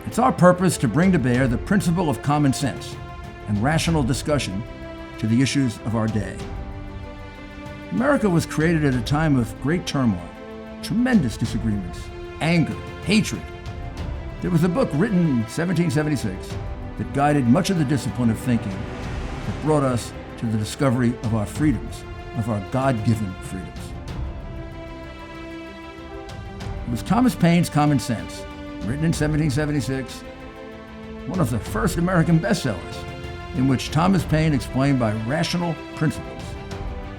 It's our purpose to bring to bear the principle of common sense and rational discussion to the issues of our day. America was created at a time of great turmoil, tremendous disagreements, anger, hatred. There was a book written in 1776 that guided much of the discipline of thinking that brought us to the discovery of our freedoms, of our God-given freedoms. It was Thomas Paine's Common Sense, written in 1776, one of the first American bestsellers, in which Thomas Paine explained by rational principles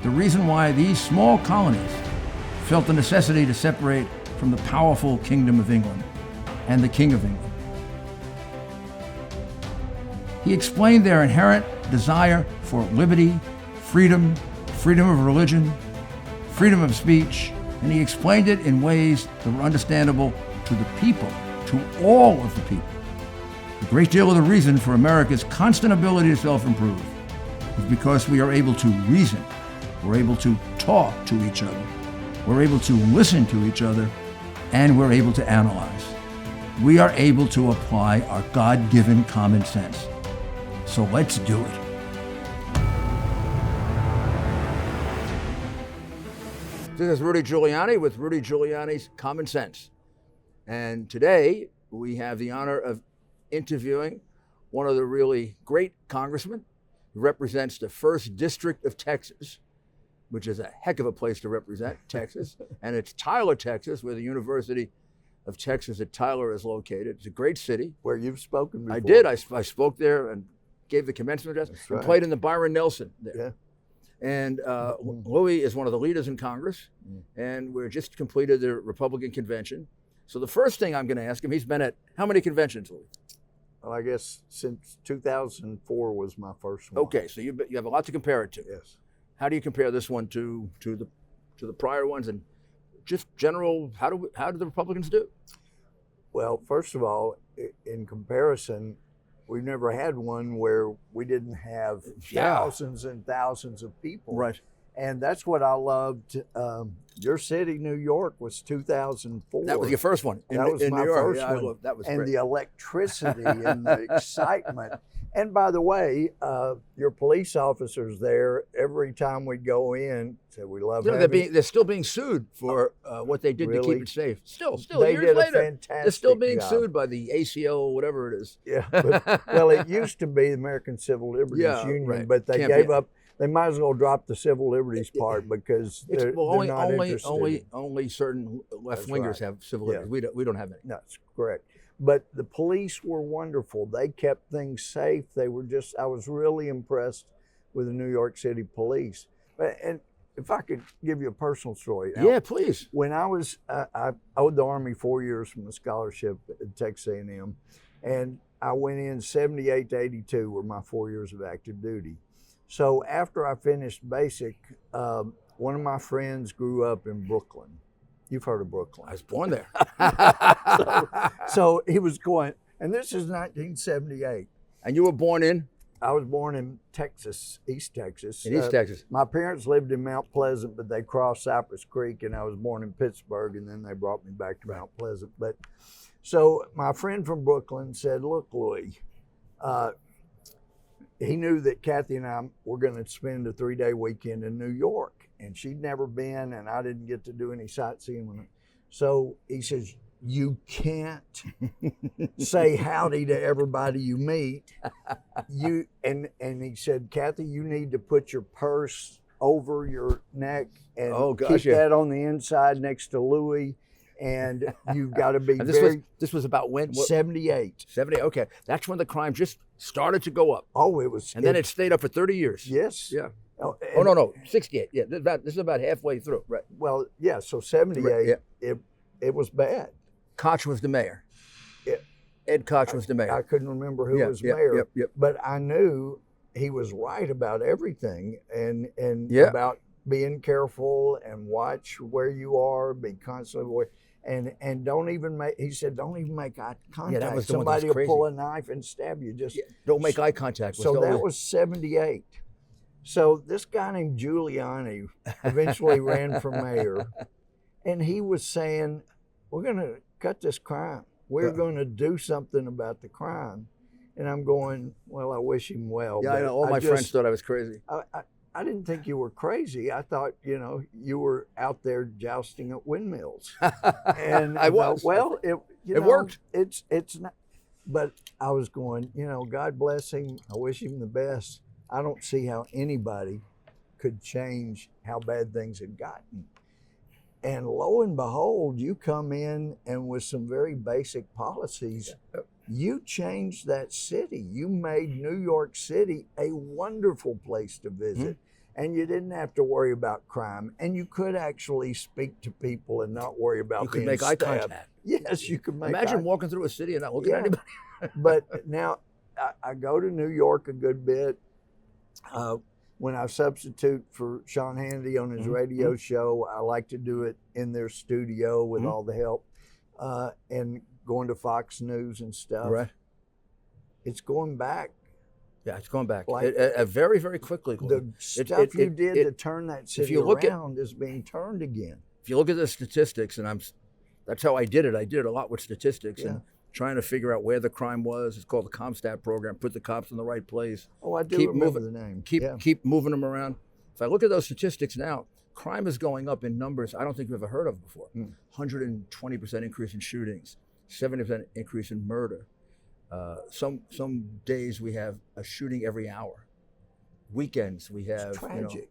the reason why these small colonies felt the necessity to separate from the powerful Kingdom of England and the King of England. He explained their inherent desire for liberty, freedom, freedom of religion, freedom of speech, and he explained it in ways that were understandable to the people, to all of the people. A great deal of the reason for America's constant ability to self-improve is because we are able to reason, we're able to talk to each other, we're able to listen to each other, and we're able to analyze. We are able to apply our God-given common sense. So let's do it. This is Rudy Giuliani with Rudy Giuliani's Common Sense. And today we have the honor of interviewing one of the really great congressmen who represents the 1st District of Texas, which is a heck of a place to represent Texas. And it's Tyler, Texas, where the University of Texas at Tyler is located. It's a great city. Where you've spoken before. I did. I spoke there and gave the commencement address. That's right. And played in the Byron Nelson there. Yeah. And Louie is one of the leaders in Congress, and we're just completed the Republican convention. So the first thing I'm going to ask him, he's been at how many conventions, Louie? Well, I guess since 2004 was my first one. Okay, so you have a lot to compare it to. Yes. How do you compare this one to the prior ones, and just general? How do the Republicans do? Well, first of all, in comparison, we've never had one where we didn't have thousands and thousands of people. Right. And that's what I loved. Your city, New York, was 2004. That was your first one. That was my first one. That was and great. The electricity and the excitement. And by the way, your police officers there, every time we go in, said we love having. They're still being sued for what they did to keep it safe. Still, they years did later, a fantastic they're still being job. sued by the ACO, whatever it is. Yeah. Well, it used to be the American Civil Liberties Union, right. but they gave up. They might as well drop the civil liberties part because they're not interested. Only certain left-wingers have civil liberties. We don't have any. That's correct. But the police were wonderful. They kept things safe. I was really impressed with the New York City police. And if I could give you a personal story. Now, yeah, please. When I was, I owed the Army 4 years from a scholarship at Texas A&M, and I went in 78 to 82 were my 4 years of active duty. So after I finished basic, one of my friends grew up in Brooklyn. You've heard of Brooklyn. I was born there. so he was going, and this is 1978. And you were born in? I was born in Texas, East Texas. In East Texas. My parents lived in Mount Pleasant, but they crossed Cypress Creek, and I was born in Pittsburgh, and then they brought me back to Mount Pleasant. But so my friend from Brooklyn said, look, Louie, he knew that Kathy and I were going to spend a 3-day weekend in New York, and she'd never been, and I didn't get to do any sightseeing with her. So he says, you can't say howdy to everybody you meet. And he said, Kathy, you need to put your purse over your neck and keep that on the inside next to Louie. And you've got to be this was about when? 78. 70, okay. That's when the crime just started to go up. Oh, it was. And then it stayed up for 30 years. Yes. Yeah. No, 68. Yeah, this is about halfway through. Right. Well, yeah, so 78, it was bad. Koch was the mayor. Yeah. Ed Koch was the mayor. I couldn't remember who was mayor, but I knew he was right about everything and about being careful and watch where you are, be constantly aware. And don't even make, he said, don't even make eye contact. Yeah, that was Somebody will pull a knife and stab you. Don't make eye contact. So that was 78. So this guy named Giuliani eventually ran for mayor, and he was saying, we're going to cut this crime. We're going to do something about the crime. And I'm going, well, I wish him well. Yeah, I know. All my friends thought I was crazy. I didn't think you were crazy. I thought, you were out there jousting at windmills. And I was. Well, it worked. It's not. But I was going, God bless him. I wish him the best. I don't see how anybody could change how bad things had gotten. And lo and behold, you come in and with some very basic policies, you changed that city. You made New York City a wonderful place to visit. And you didn't have to worry about crime. And you could actually speak to people and not worry about being stabbed. You could make eye contact. Yes, you could make Imagine walking through a city and not looking at anybody. But now I go to New York a good bit. When I substitute for Sean Hannity on his radio show, I like to do it in their studio with all the help and going to Fox News and stuff. Right. It's going back. Yeah, it's going back. Like, very, very quickly. The stuff you did to turn that city around is being turned again. If you look at the statistics, and that's how I did it. I did it a lot with statistics and trying to figure out where the crime was. It's called the CompStat program. Put the cops in the right place. Oh, I do remember the name. Keep moving them around. If I look at those statistics now, crime is going up in numbers I don't think we've ever heard of before. 120% increase in shootings, 70% increase in murder. Some days we have a shooting every hour. Weekends we have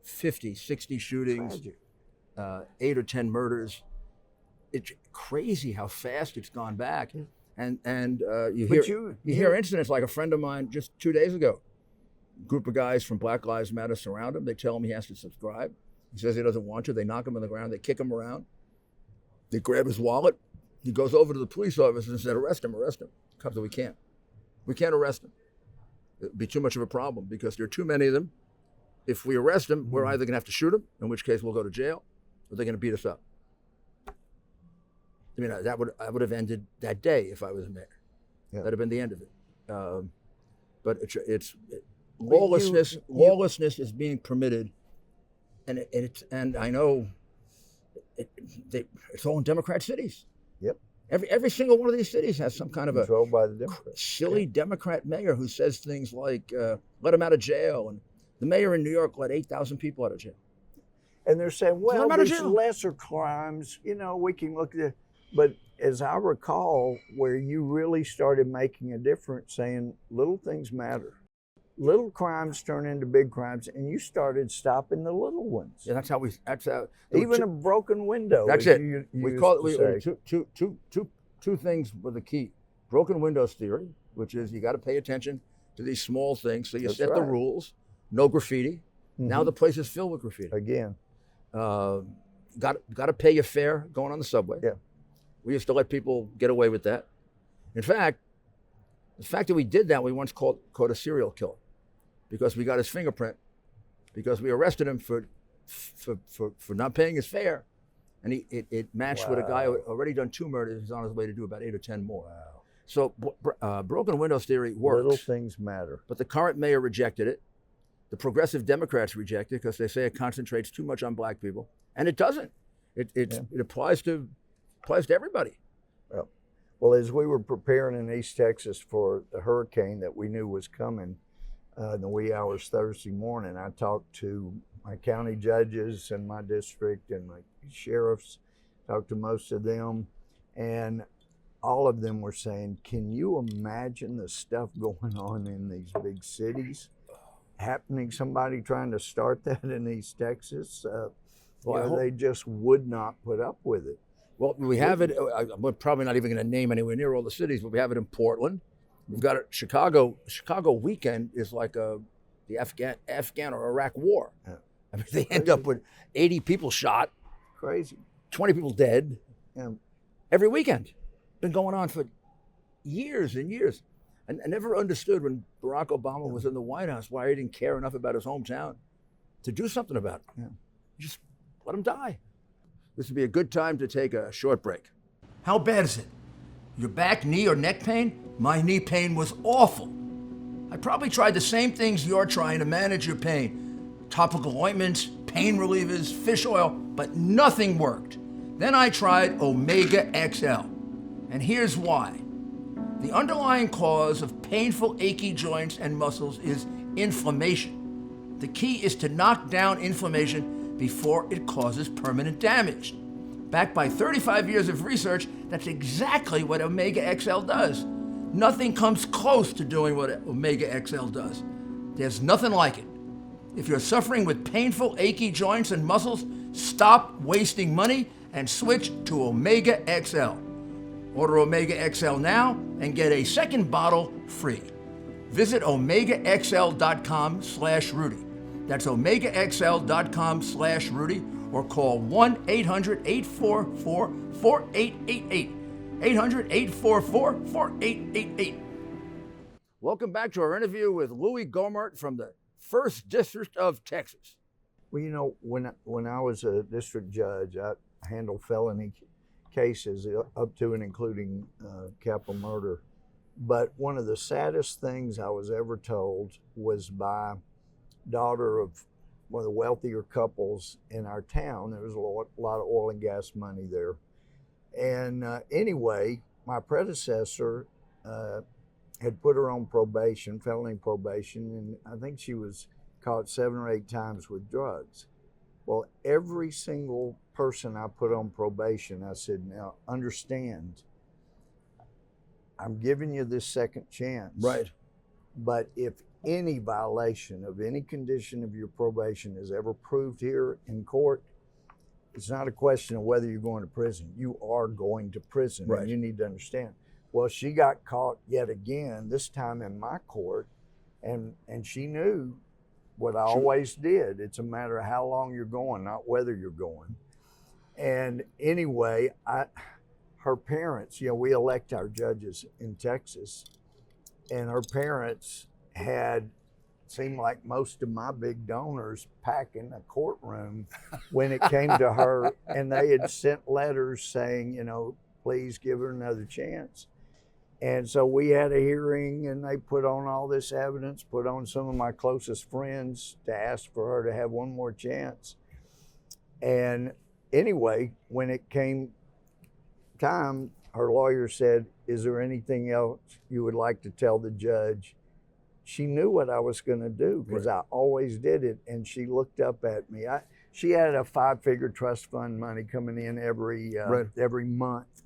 50, 60 shootings, 8 or 10 murders. It's crazy how fast it's gone back. And you hear incidents like a friend of mine just 2 days ago. A group of guys from Black Lives Matter surround him. They tell him he has to subscribe. He says he doesn't want to. They knock him on the ground. They kick him around. They grab his wallet. He goes over to the police officer and said, arrest him. Cops said, we can't. We can't arrest him. It'd be too much of a problem because there are too many of them. If we arrest him, we're either going to have to shoot him, in which case we'll go to jail, or they're going to beat us up. I mean, I would have ended that day if I was a mayor. Yeah. That'd have been the end of it. But it's lawlessness. Lawlessness is being permitted, and I know it's all in Democrat cities. Yep. Every single one of these cities has some kind of controlled by the Democrats. Silly Democrat mayor who says things like, "Let him out of jail," and the mayor in New York let 8,000 people out of jail. And they're saying, "Well, there's lesser crimes. We can look at it." But as I recall, where you really started making a difference, saying little things matter. Little crimes turn into big crimes, and you started stopping the little ones. Yeah, that's how. Even a broken window. That's it. We call it two things were the key. Broken windows theory, which is you got to pay attention to these small things. So you set the rules. No graffiti. Now the place is filled with graffiti. Again. Got to pay your fare going on the subway. Yeah. We used to let people get away with that. In fact, the fact that we did that, we once caught a serial killer because we got his fingerprint, because we arrested him for not paying his fare. And it matched with a guy who had already done 2 murders. He's on his way to do about 8 or 10 more. Wow. So broken windows theory works. Little things matter. But the current mayor rejected it. The progressive Democrats reject it because they say it concentrates too much on black people. And it doesn't. It applies to everybody. Well, as we were preparing in East Texas for the hurricane that we knew was coming in the wee hours Thursday morning, I talked to my county judges in my district and my sheriffs, talked to most of them, and all of them were saying, can you imagine the stuff going on in these big cities? Happening, somebody trying to start that in East Texas, they just would not put up with it. Well, we have it. We're probably not even going to name anywhere near all the cities, but we have it in Portland. We've got it. Chicago weekend is like the Afghan or Iraq war. Yeah. I mean, they end up with 80 people shot. Crazy. 20 people dead. Yeah. Every weekend. Been going on for years and years. And I never understood when Barack Obama was in the White House why he didn't care enough about his hometown to do something about it. Yeah. Just let him die. This would be a good time to take a short break. How bad is it? Your back, knee, or neck pain? My knee pain was awful. I probably tried the same things you're trying to manage your pain. Topical ointments, pain relievers, fish oil, but nothing worked. Then I tried Omega XL. And here's why. The underlying cause of painful, achy joints and muscles is inflammation. The key is to knock down inflammation before it causes permanent damage. Backed by 35 years of research, that's exactly what Omega XL does. Nothing comes close to doing what Omega XL does. There's nothing like it. If you're suffering with painful, achy joints and muscles, stop wasting money and switch to Omega XL. Order Omega XL now and get a second bottle free. Visit OmegaXL.com/Rudy. That's OmegaXL.com/Rudy or call 1-800-844-4888. 800-844-4888. Welcome back to our interview with Louie Gohmert from the 1st District of Texas. Well, you know, when I was a district judge, I handled felony cases up to and including capital murder. But one of the saddest things I was ever told was by daughter of one of the wealthier couples in our town. There was a lot of oil and gas money there. And anyway, my predecessor had put her on probation, felony probation, and I think she was caught 7 or 8 times with drugs. Well, every single person I put on probation, I said, now understand, I'm giving you this second chance. Right. But if any violation of any condition of your probation is ever proved here in court, it's not a question of whether you're going to prison. You are going to prison. Right. And you need to understand. Well, she got caught yet again, this time in my court, and she knew what I always did. It's a matter of how long you're going, not whether you're going. And anyway, her parents, you know, we elect our judges in Texas, and her parents had, seemed like most of my big donors, packing a courtroom when it came to her, and they had sent letters saying, you know, please give her another chance. And so we had a hearing, and they put on all this evidence, put on some of my closest friends to ask for her to have one more chance. And anyway, when it came time, her lawyer said, is there anything else you would like to tell the judge? She knew what I was going to do because I always did it. And she looked up at me. She had a 5-figure trust fund money coming in every month.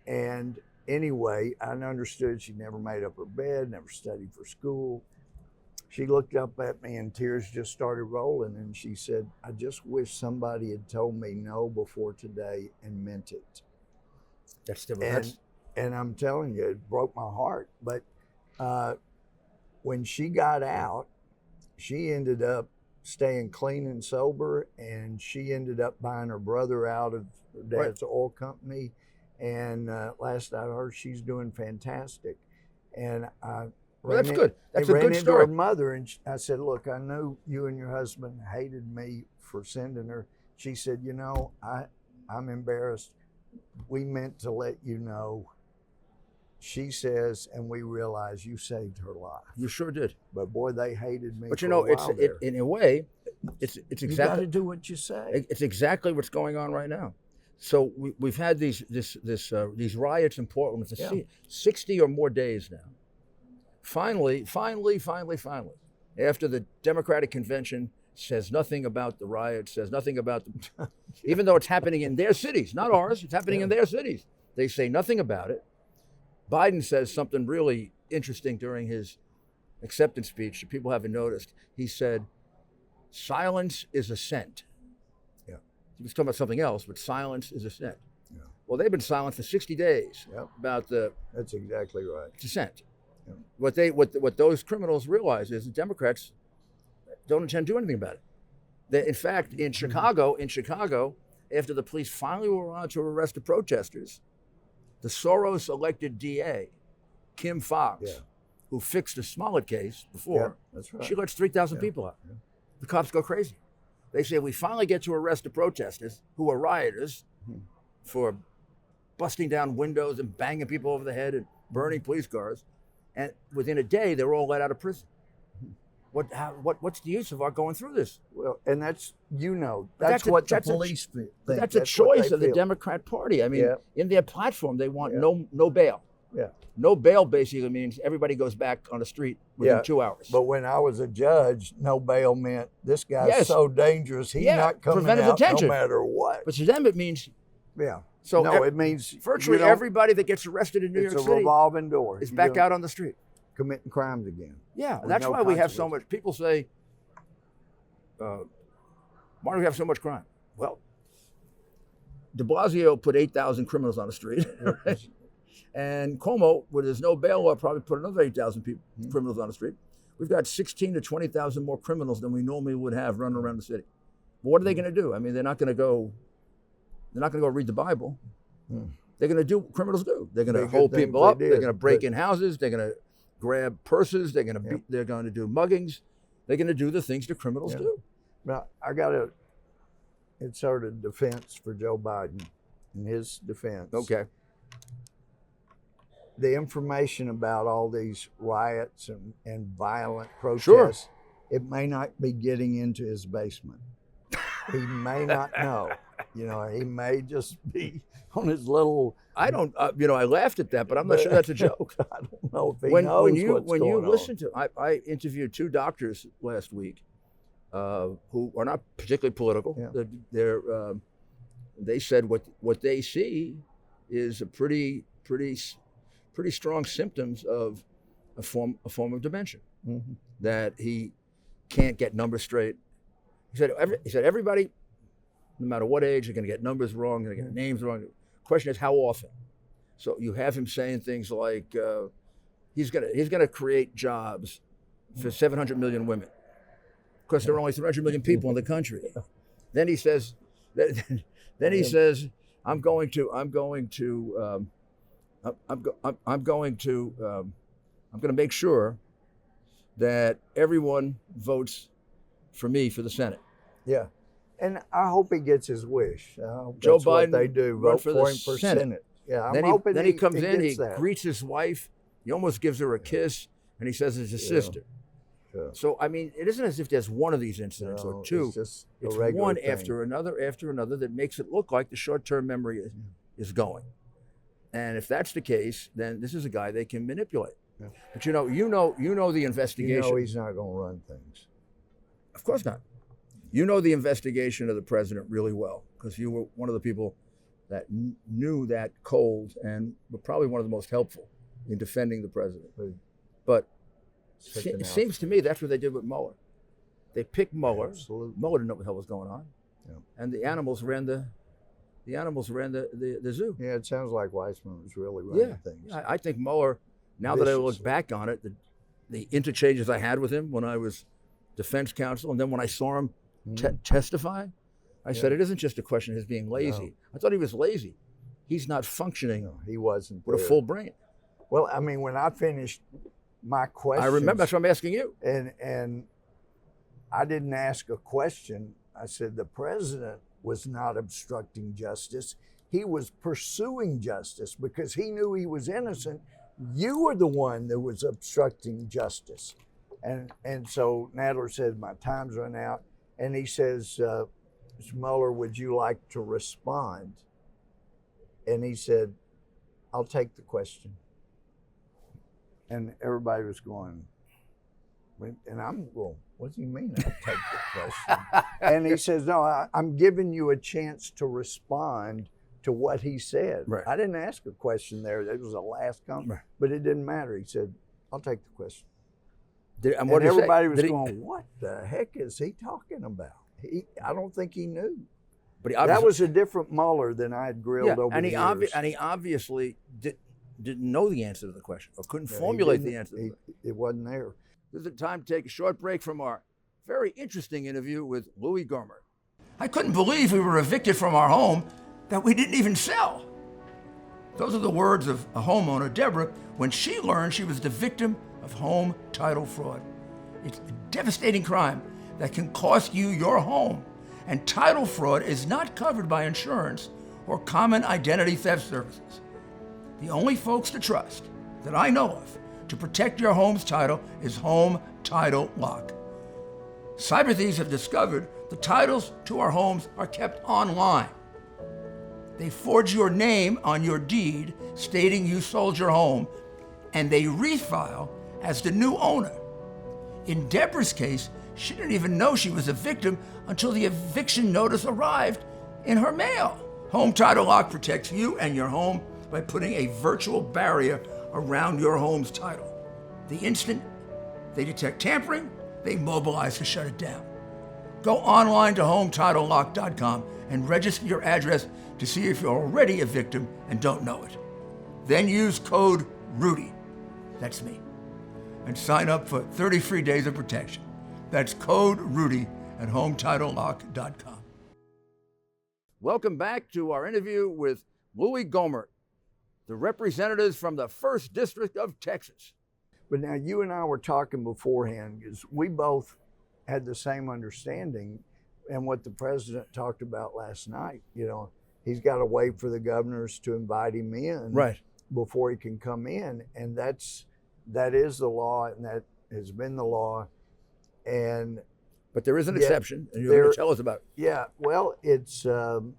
And anyway, I understood she never made up her bed, never studied for school. She looked up at me and tears just started rolling. And she said, I just wish somebody had told me no before today and meant it. And I'm telling you, it broke my heart. But when she got out, she ended up staying clean and sober, and she ended up buying her brother out of her dad's oil company. And last I heard, she's doing fantastic. And that's good. That's I a ran good into story. her mother, and I said, look, I know you and your husband hated me for sending her. She said, you know, I'm embarrassed. We meant to let you know. She says, and we realize you saved her life. You sure did. But boy, they hated me. But you know, in a way, it's exactly. You got to do what you say. It's exactly what's going on right now. So we've had these riots in Portland for 60 or more days now. Finally, after the Democratic convention says nothing about the riots, says nothing about the, even though it's happening in their cities, not ours, it's happening in their cities. They say nothing about it. Biden says something really interesting during his acceptance speech that people haven't noticed. He said, silence is assent. Yeah. He was talking about something else, but silence is assent. Yeah. Well, they've been silent for 60 days about the... That's exactly right. Dissent. Yeah. What those criminals realize is the Democrats don't intend to do anything about it. In fact, in Chicago, after the police finally were on to arrest the protesters, the Soros-elected DA, Kim Fox, who fixed the Smollett case before, that's right. she lets 3,000 people out. Yeah. The cops go crazy. They say, we finally get to arrest the protesters who are rioters for busting down windows and banging people over the head and burning police cars. And within a day, they're all let out of prison. What's the use of our going through this? Well, and that's what the police think. That's a choice of the Democrat Party. I mean, in their platform, they want no bail. Yeah. No bail basically means everybody goes back on the street within 2 hours. But when I was a judge, no bail meant this guy's Yes. so dangerous, he's not coming preventive out detention. no matter what. But to them it means Yeah. so no, it means virtually everybody that gets arrested in New York it's a City revolving door. is You back don't out on the street. committing crimes again. Yeah, with that's no why we have so consequence. much. People say, why do we have so much crime? Well, de Blasio put 8,000 criminals on the street, right? And Cuomo, with his no bail law, probably put another 8,000 criminals on the street. We've got 16 to 20,000 more criminals than we normally would have running around the city. But what are they going to do? I mean, they're not going to go read the Bible. They're going to do criminals do. They're going to hold people up. They're going to break in houses. They're going to grab purses. They're going to they're going to do muggings. They're going to do the things that criminals do. Now, I got to insert a defense for Joe Biden in his defense. Okay. The information about all these riots and violent protests, it may not be getting into his basement. He may not know. You know, he may just be on his little. I don't, I laughed at that, but I'm not sure that's a joke. I don't know if he knows when you going listen on. to, I interviewed 2 doctors last week who are not particularly political. Yeah. They said what they see is a pretty strong symptoms of a form of dementia. Mm-hmm. That he can't get numbers straight. He said everybody, no matter what age, are going to get numbers wrong, going to get names wrong. The question is how often. So you have him saying things like he's gonna create jobs for 700 million women because there are only 300 million people in the country. Then he says, I'm going to make sure that everyone votes for me for the Senate. Yeah. And I hope he gets his wish. I hope Joe that's Biden what they do. run Vote for for the him for Senate. Senate. Yeah, I'm Then hoping he comes in, he gets that. greets his wife, he almost gives her a kiss, and he says it's his sister. Yeah. So, I mean, it isn't as if there's one of these incidents or two. It's One after another that makes it look like the short-term memory is going. And if that's the case, then this is a guy they can manipulate. Yeah. But you know the investigation. You know he's not going to run things. Of course not. You know the investigation of the president really well because you were one of the people that knew that cold and were probably one of the most helpful in defending the president. But it seems to me that's what they did with Mueller. They picked Mueller. Absolutely. Mueller didn't know what the hell was going on. Yeah. And the animals ran the zoo. Yeah, it sounds like Weissman was really running things. Yeah, I think Mueller, now that I look back on it, the interchanges I had with him when I was defense counsel and then when I saw him testify, I said it isn't just a question of his being lazy. No. I thought he was lazy. He's not functioning No, he wasn't with a there. full brain. Well, I mean, when I finished my question, I remember, that's what I'm asking you. and I didn't ask a question. I said the president was not obstructing justice. He was pursuing justice because he knew he was innocent. You were the one that was obstructing justice. And so Nadler said, my time's run out. And he says, Mr. Mueller, would you like to respond? And he said, I'll take the question. And everybody was going, and I'm going, what do you mean I'll take the question? And he says, no, I'm giving you a chance to respond to what he said. Right. I didn't ask a question there. It was a last comment, Right. but it didn't matter. He said, I'll take the question. And And everybody was going, what the heck is he talking about? I don't think he knew. But That was a different Mueller than I had grilled over and the years. And he obviously didn't know the answer to the question or couldn't Yeah, he formulate didn't- the answer. It wasn't there. This is the time to take a short break from our very interesting interview with Louie Gohmert. I couldn't believe we were evicted from our home that we didn't even sell. Those are the words of a homeowner, Deborah, when she learned she was the victim of home title fraud. It's a devastating crime that can cost you your home, and title fraud is not covered by insurance or common identity theft services. The only folks to trust that I know of to protect your home's title is Home Title Lock. Cyber thieves have discovered the titles to our homes are kept online. They forge your name on your deed stating you sold your home, and they refile as the new owner. In Deborah's case, she didn't even know she was a victim until the eviction notice arrived in her mail. Home Title Lock protects you and your home by putting a virtual barrier around your home's title. The instant they detect tampering, they mobilize to shut it down. Go online to HometitleLock.com and register your address to see if you're already a victim and don't know it. Then use code RUDY, that's me, and sign up for 30 free days of protection. That's code RUDY at HometitleLock.com. Welcome back to our interview with Louie Gohmert, the representatives from the 1st District of Texas. But now you and I were talking beforehand because we both had the same understanding, and what the president talked about last night. You know, he's got to wait for the governors to invite him in, Right, before he can come in, and that is the law, and that has been the law. And but there is an Yeah, exception, and you're going to tell us about it. yeah, well, it's 10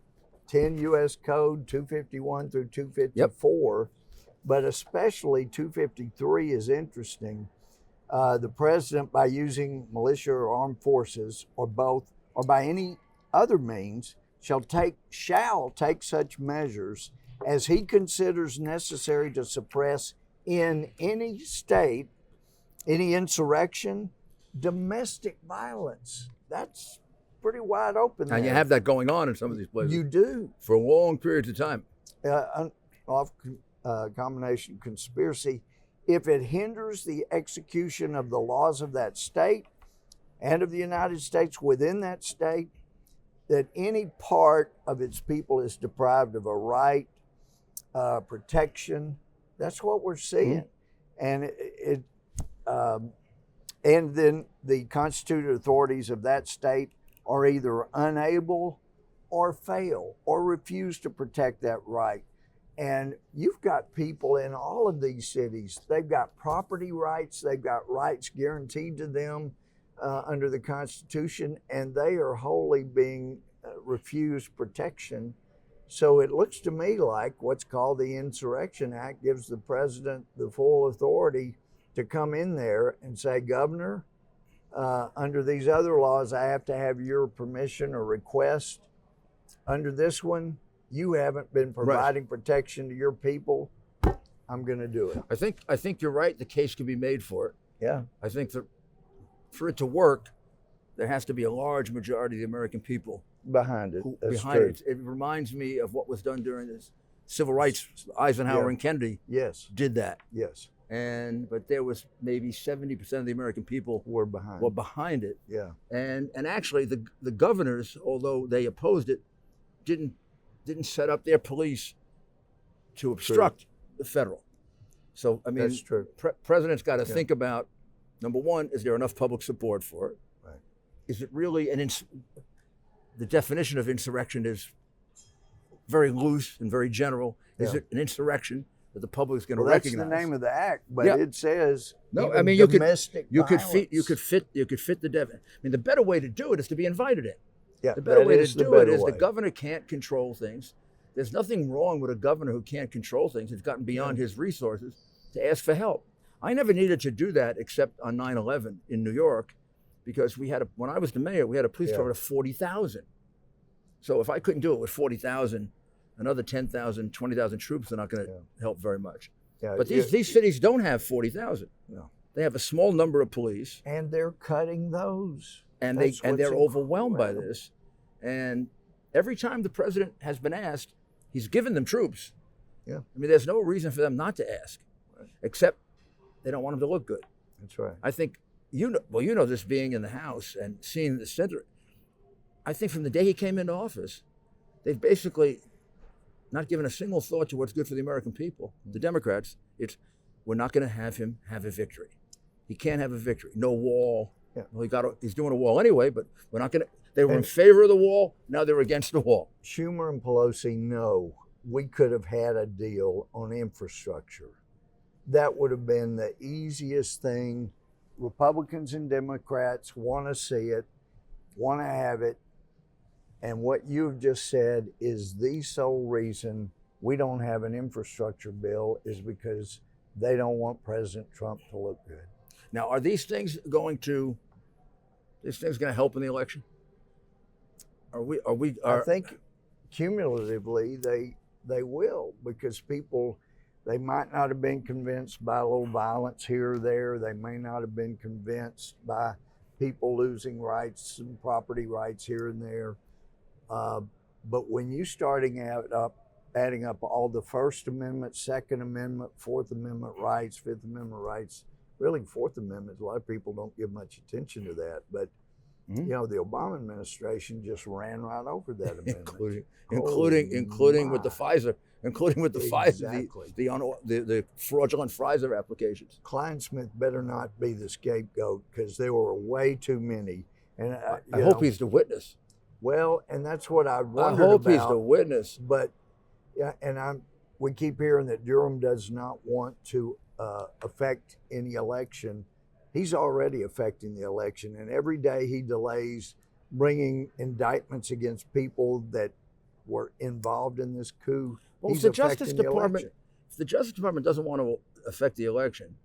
U.S. Code 251 through 254, but especially 253 is interesting. The president, by using militia or armed forces, or both, or by any other means, shall take such measures as he considers necessary to suppress in any state any insurrection, domestic violence. That's pretty wide open. And you there. have that going on in some of these places. You do. For long periods of time. Combination conspiracy. If it hinders the execution of the laws of that state and of the United States within that state, that any part of its people is deprived of a right, protection. That's what we're seeing. And and then the constituted authorities of that state are either unable or fail or refuse to protect that right. And you've got people in all of these cities, they've got property rights, they've got rights guaranteed to them under the Constitution, and they are wholly being refused protection. So it looks to me like what's called the Insurrection Act gives the president the full authority to come in there and say, Governor, under these other laws, I have to have your permission or request. Under this one, you haven't been providing protection to your people. I'm going to do it. I think you're right. The case can be made for it. Yeah. I think that for it to work, there has to be a large majority of the American people Behind it. That's behind true. it. It reminds me of what was done during the civil rights. Eisenhower and Kennedy Yes. did that. Yes. But there was maybe 70% of the American people We're behind. were behind it. Yeah. And actually the governors, although they opposed it, didn't set up their police to obstruct the federal. So I mean, That's true. President's got to think about, number one, is there enough public support for it? Right. Is it really the definition of insurrection is very loose and very general. Is it an insurrection that the public is going to recognize? That's the name of the act, but it says domestic violence. you could fit the I mean, the better way to do it is to be invited in. Yeah, the better way is to do the it is way. the governor can't control things. There's nothing wrong with a governor who can't control things. It's gotten beyond his resources to ask for help. I never needed to do that except on 9/11 in New York, because when I was the mayor, we had a police department of 40,000. So if I couldn't do it with 40,000, another 10,000, 20,000 troops are not going to help very much. Yeah, But these cities don't have 40,000. No. They have a small number of police. And they're cutting those. And That's what's they're overwhelmed by incredible. this. And every time the president has been asked, he's given them troops. Yeah. I mean, there's no reason for them not to ask, except they don't want them to look good. That's right. I think, you know this being in the House and seeing the center. I think from the day he came into office, they've basically not given a single thought to what's good for the American people. The Democrats, we're not going to have him have a victory. He can't have a victory. No wall. Yeah. Well, he's doing a wall anyway, but we're not going to. They were in favor of the wall. Now they're against the wall. Schumer and Pelosi know we could have had a deal on infrastructure. That would have been the easiest thing. Republicans and Democrats want to see it, want to have it. And what you've just said is the sole reason we don't have an infrastructure bill is because they don't want President Trump to look good. Now, are these things going to help in the election? I think cumulatively they will, because people, they might not have been convinced by a little violence here or there. They may not have been convinced by people losing rights and property rights here and there. But when you adding up all the First Amendment, Second Amendment, Fourth Amendment rights, Fifth Amendment rights, really Fourth Amendment, a lot of people don't give much attention to that. But you know, the Obama administration just ran right over that amendment, including with the Pfizer, Exactly. the fraudulent Pfizer applications. Kleinsmith better not be the scapegoat, because there were way too many. And I hope he's the witness. Well, and that's what I I wondered hope about. he's the witness. But yeah, and we keep hearing that Durham does not want to affect any election. He's already affecting the election, and every day he delays bringing indictments against people that were involved in this coup. Well, he's if the Justice affecting the Department, election. if the Justice Department doesn't want to affect the election,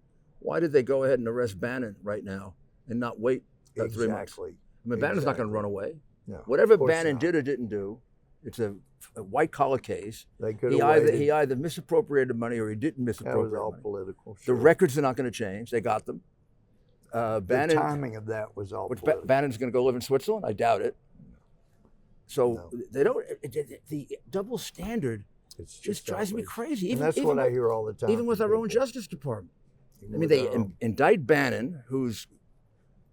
why did they go ahead and arrest Bannon right now and not wait 3 months? Exactly. I mean, Bannon's not going to run away. No, Whatever of course Bannon not. did or didn't do, it's a white collar case. They could He have waited. either misappropriated money or he didn't That was misappropriate all money. political. The Sure. records are not going to change. They got them. The Bannon, timing of that was all which political. Bannon's going to go live in Switzerland? I doubt it. So No. they don't. The double standard It's just drives me outrageous. crazy. And that's what I hear all the time. Even with from our own people. Justice Department. I mean, With they our own. indict Bannon, who's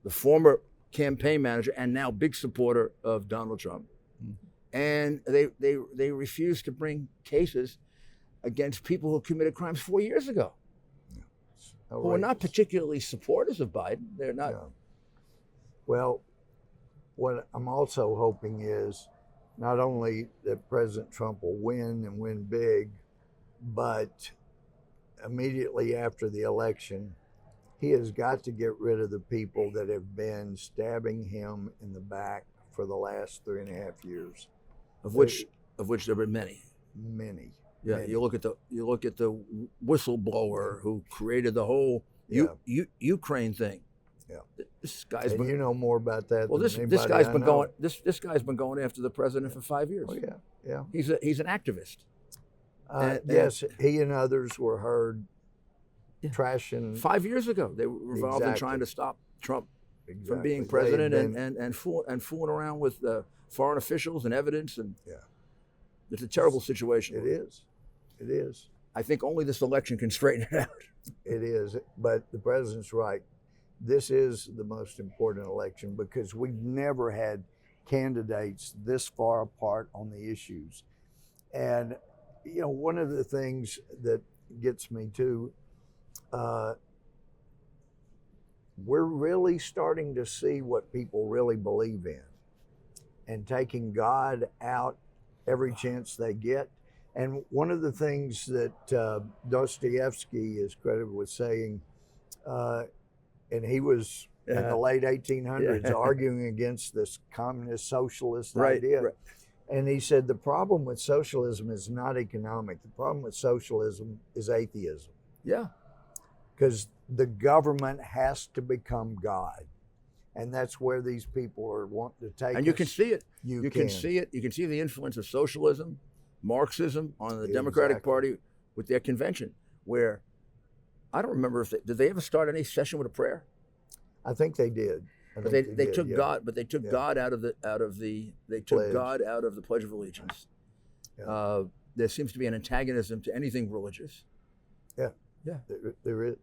the former campaign manager and now big supporter of Donald Trump, and they refuse to bring cases against people who committed crimes 4 years ago, who are not Outrageous. particularly supporters of Biden. They're not. No. Well, what I'm also hoping is not only that President Trump will win and win big, but immediately after the election, he has got to get rid of the people that have been stabbing him in the back for the last 3.5 years. Of which there were many. Many. Yeah, many. you look at the whistleblower who created the whole Ukraine thing. Yeah. This guy's And been you know more about that well. than This anybody guy's I been know. going. This guy's been going after the president for 5 years. Oh yeah, yeah. He's an activist. And- Yes, he and others were heard Yeah. trashing 5 years ago, they were involved in Exactly. trying to stop Trump exactly. from being They had president been- and fooling around with foreign officials and evidence. And Yeah. it's a terrible situation. It is. It is. I think only this election can straighten it out. It is. But the president's right. This is the most important election because we've never had candidates this far apart on the issues. And, you know, one of the things that gets me too, we're really starting to see what people really believe in and taking God out every chance they get. And one of the things that Dostoevsky is credited with saying, and he was in the late 1800s arguing against this communist socialist idea. Right. And he said, the problem with socialism is not economic. The problem with socialism is atheism. Yeah. Because the government has to become God. And that's where these people are wanting to take And you us. can see it. You can see it. You can see the influence of socialism, Marxism on the Democratic Exactly. Party with their convention, where I don't remember if did they ever start any session with a prayer? I think they did. But they did, took yeah. God, but they took Yeah. God out of the they took Pledge. God out of the Pledge of Allegiance. Yeah. There seems to be an antagonism to anything religious. Yeah. Yeah. There is.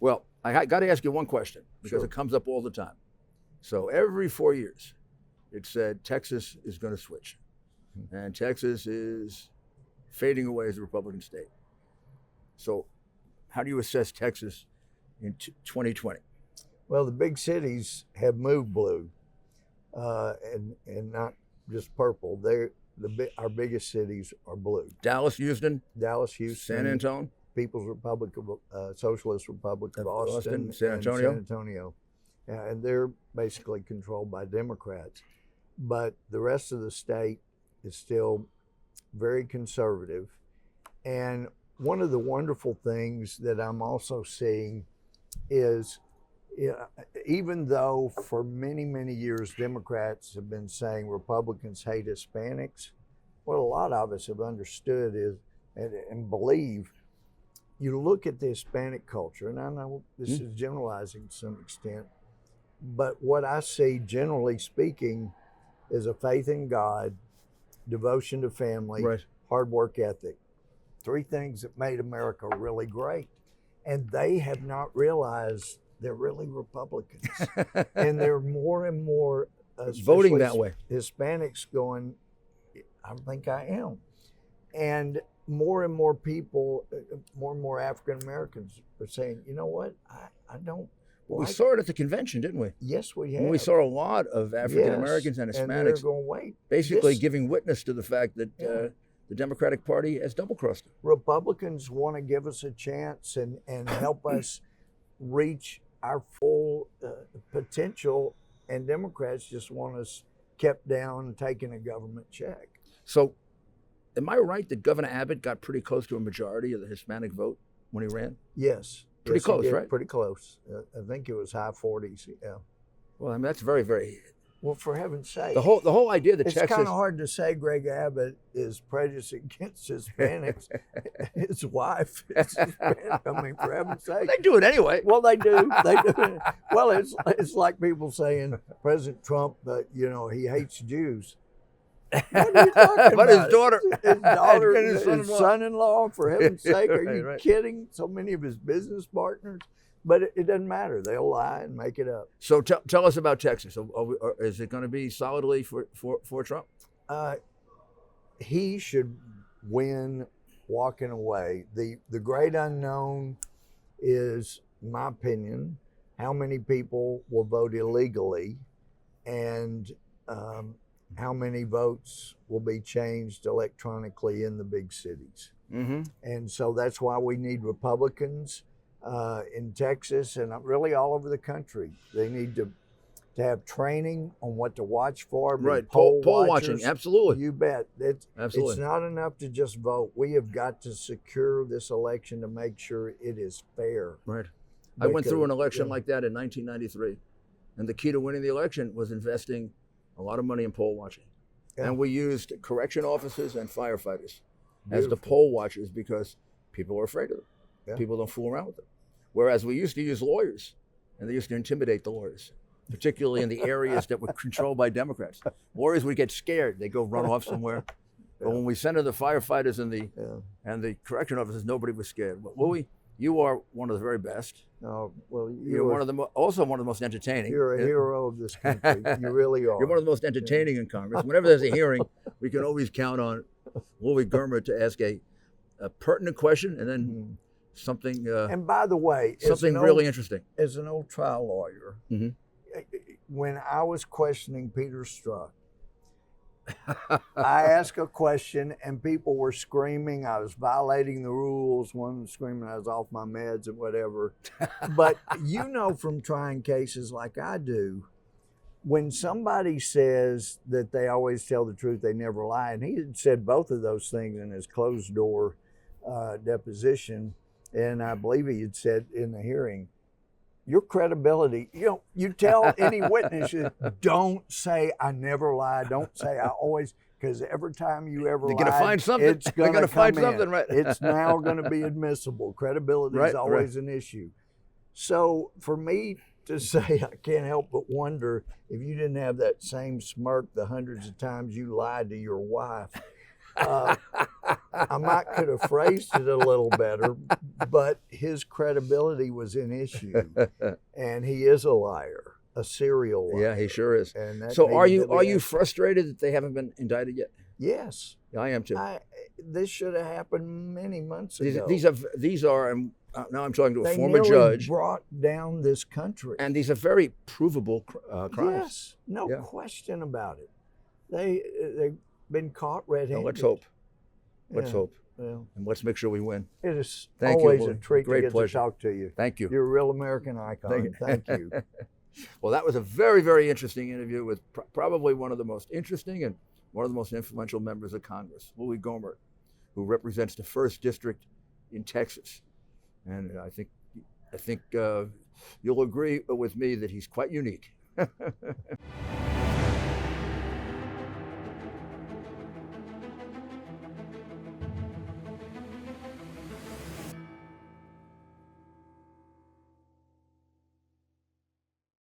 Well, I got to ask you one question because Sure. it comes up all the time. So every 4 years, it said Texas is going to switch, and Texas is fading away as a Republican state. So, how do you assess Texas in 2020? Well, the big cities have moved blue, and not just purple. Our biggest cities are blue. Dallas, Houston, Dallas, Houston, San Antonio. People's Republic of Socialist Republic of Austin, Austin, San and Antonio. San Antonio. Yeah, and they're basically controlled by Democrats. but the rest of the state is still very conservative. And one of the wonderful things that I'm also seeing is, even though for many, many years Democrats have been saying Republicans hate Hispanics, what a lot of us have understood is and believe, you look at the Hispanic culture, and I know this is generalizing to some extent, but what I see, generally speaking, is a faith in God, devotion to family, Right. hard work ethic. 3 things that made America really great. And they have not realized they're really Republicans. And they're more and more Voting that way. Hispanics going, I think I am. And more people, more and more African Americans are saying, you know what, I don't. We saw it at the convention, didn't we? Yes, we have. And we saw a lot of African Americans and and they're Hispanics going, wait, basically giving witness to the fact that the Democratic Party has double-crossed them. Republicans want to give us a chance and help us reach our full potential, and Democrats just want us kept down and taking a government check. So, am I right that Governor Abbott got pretty close to a majority of the Hispanic vote when he ran? Yes. Pretty Yes, he close, did. right? Pretty close. I think it was high 40s. Yeah. Well, I mean, that's very, very. Well, for heaven's sake. The whole idea that It's Texas. kind of hard to say Greg Abbott is prejudiced against Hispanics. His wife is Hispanic. I mean, for heaven's sake. They do it anyway. Well, they do. They do. Well, it's like people saying President Trump, he hates Jews. What are you talking But about? his daughter, his daughter, and his his son-in-law, for heaven's sake, are you Right. kidding? So many of his business partners. But it doesn't matter. They'll lie and make it up. So tell us about Texas. Is it going to be solidly for Trump? He should win walking away. The great unknown is, in my opinion, how many people will vote illegally, and how many votes will be changed electronically in the big cities. Mm-hmm. And so that's why we need Republicans in Texas and really all over the country. They need to have training on what to watch for. Right, poll poll watchers. watching, absolutely. You bet. Absolutely. It's not enough to just vote. We have got to secure this election to make sure it is fair. Right. I went through an election yeah. like that in 1993, and the key to winning the election was investing a lot of money in poll watching. Yeah. And we used correction officers and firefighters as the Beautiful. poll watchers because people were afraid of them. Yeah. People don't fool around with them. Whereas we used to use lawyers, and they used to intimidate the lawyers, particularly in the areas that were controlled by Democrats. Lawyers would get scared. They'd go run off somewhere. But when we sent in the firefighters and the correction officers, nobody was scared. But Louie, you are one of the very best. Oh, well, You're one of the also one of the most entertaining. You're a hero of this country. You really are. You're one of the most entertaining in Congress. Whenever there's a hearing, we can always count on Louie Gohmert to ask a pertinent question and then something And by the way, something really interesting. As an old trial lawyer, when I was questioning Peter Strzok, I asked a question and people were screaming I was violating the rules. One was screaming I was off my meds and whatever. But from trying cases like I do, when somebody says that they always tell the truth, they never lie, and he had said both of those things in his closed door deposition, and I believe he had said in the hearing, your credibility, you tell any witness, don't say I never lie, don't say I always, because every time you ever They're lie, gonna find something. it's They're going gonna to find come in. something, right? It's now going to be admissible. Credibility is always an issue. So for me to say, I can't help but wonder if you didn't have that same smirk the hundreds of times you lied to your wife. I might could have phrased it a little better, but his credibility was an issue, and he is a liar, a serial liar. Yeah, he sure is. And that So are needed to you be frustrated that they haven't been indicted yet? Yes. Yeah, I am too. This should have happened many months ago. These are and now I'm talking to a They former nearly judge, brought down this country. and these are very provable crimes. Yes, no Yeah. question about it. They've been caught red-handed. Now, let's hope. Let's Yeah. hope, Well, and let's make sure we win. it is Thank you, always Louie. a treat Great to get pleasure. to talk to you. Thank you. You're a real American icon. Thank you. Thank you. Well, that was a very, very interesting interview with probably one of the most interesting and one of the most influential members of Congress, Louie Gohmert, who represents the 1st District in Texas. And I think you'll agree with me that he's quite unique.